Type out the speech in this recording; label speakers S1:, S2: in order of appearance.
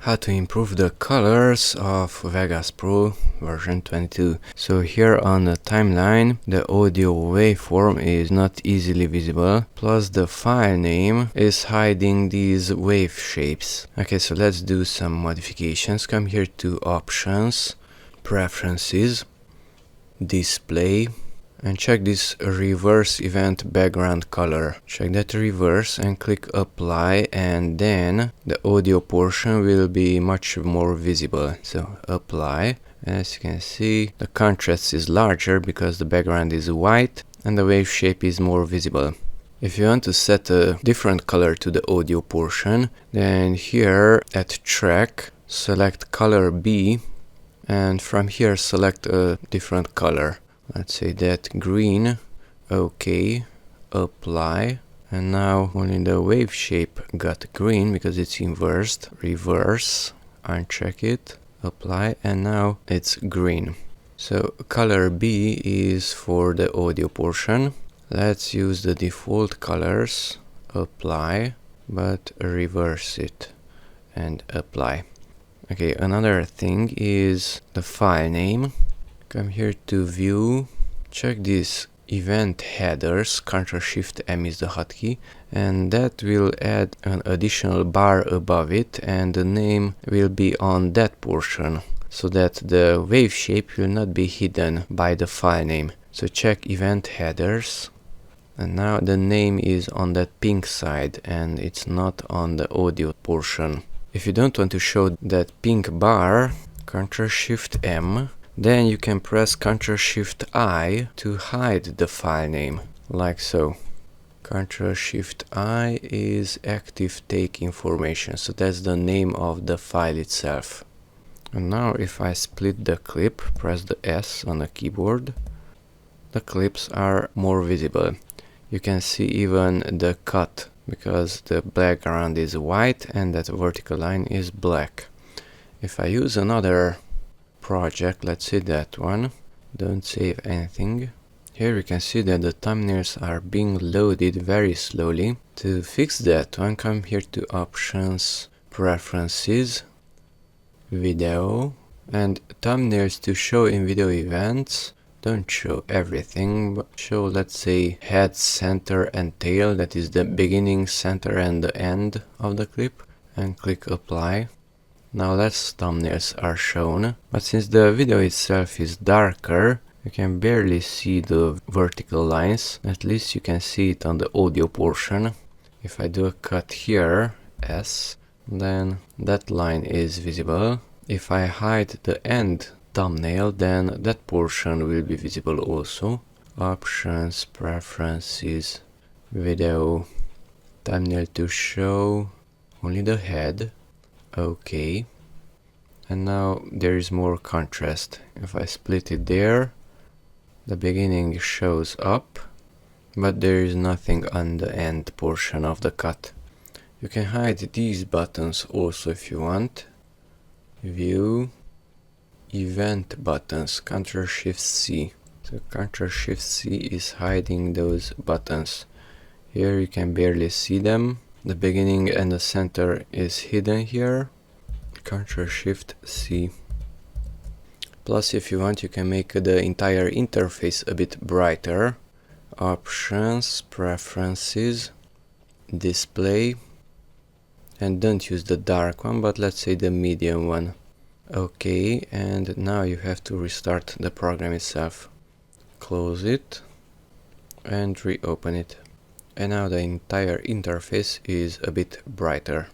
S1: how to improve the colors of Vegas Pro version 22. So here on the timeline, the audio waveform is not easily visible, plus the file name is hiding these wave shapes. Okay, so let's do some modifications. Come here to Options, Preferences, Display, and check this reverse event background color. Check that reverse and click apply, and then the audio portion will be much more visible. So apply. As you can see, the contrast is larger because the background is white and the wave shape is more visible. If you want to set a different color to the audio portion, then here at track, select color B, and from here select a different color. Let's say that green. OK, apply, and now only the wave shape got green because it's inversed. Reverse, uncheck it, apply, and now it's green. So color B is for the audio portion. Let's use the default colors, apply, but reverse it and apply. Okay, another thing is the file name. Come here to View, check these event headers, Ctrl-Shift-M is the hotkey, and that will add an additional bar above it, and the name will be on that portion, so that the wave shape will not be hidden by the file name. So check event headers, and now the name is on that pink side and it's not on the audio portion. If you don't want to show that pink bar, Ctrl-Shift-M, then you can press Ctrl-Shift-I to hide the file name, like so. Ctrl-Shift-I is active take information, so that's the name of the file itself. And now if I split the clip, press the S on the keyboard, the clips are more visible. You can see even the cut, because the background is white and that vertical line is black. If I use another project, let's say that one, don't save anything. Here you can see that the thumbnails are being loaded very slowly. To fix that one, come here to Options, Preferences, Video, and thumbnails to show in video events. Don't show everything, but show, let's say, head, center and tail, that is the beginning, center and the end of the clip, and click apply. Now less thumbnails are shown, but since the video itself is darker, you can barely see the vertical lines. At least you can see it on the audio portion. If I do a cut here, S, then that line is visible. If I hide the end thumbnail, then that portion will be visible also. Options, Preferences, Video, thumbnail to show only the head. OK, and now there is more contrast. If I split it there, the beginning shows up, but there is nothing on the end portion of the cut. You can hide these buttons also if you want. View, Event buttons, Ctrl-Shift-C. So Ctrl-Shift-C is hiding those buttons. Here you can barely see them. The beginning and the center is hidden here. Ctrl-Shift-C. Plus, if you want, you can make the entire interface a bit brighter. Options, Preferences, Display, and don't use the dark one, but let's say the medium one. OK, and now you have to restart the program itself. Close it and reopen it. And now the entire interface is a bit brighter.